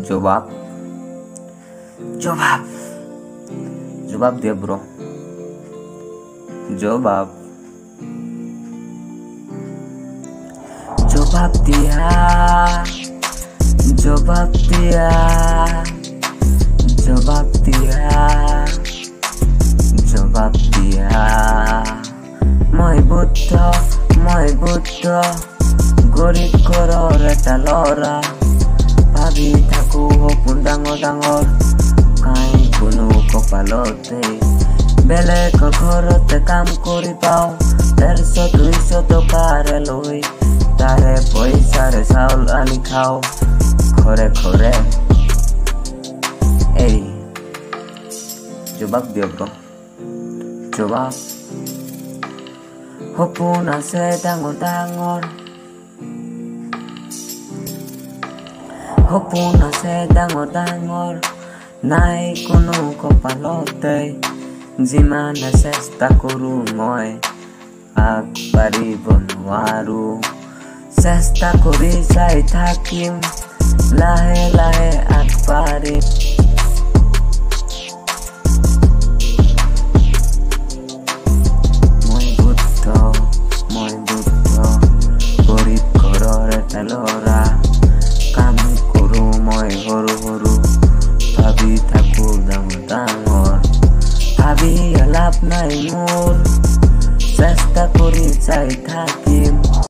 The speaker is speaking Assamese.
জবাব জবাব জবাব দিয়া ব্রো জবাব জবাব দিয়া জবাব দিয়া জবাব দিয়া জবাব দিয়া মই বুদ্ধ গরিব ঘৰৰ এটা ল'ৰা ভাবি থাকো সপোন ডাঙৰ ডাঙৰ কাই কোনো কপালতে বেলেগৰ ঘৰতে কাম কৰি পাওঁ 150-200 টকাৰে লৈ তাৰে পইচাৰে চাউল আনি খাওঁ ঘৰে ঘৰে এই জবাব দিয়ক ব্ৰ জবাব সপোন আছে ডাঙৰ ডাঙৰ সপোন আছে ডাঙৰ ডাঙৰ নাই কোনো কপালতে যিমানে চেষ্টা কৰো মই আগবাঢ়িব নোৱাৰো চেষ্টা কৰি চাই থাকিম লাহে লাহে আগবাঢ়িম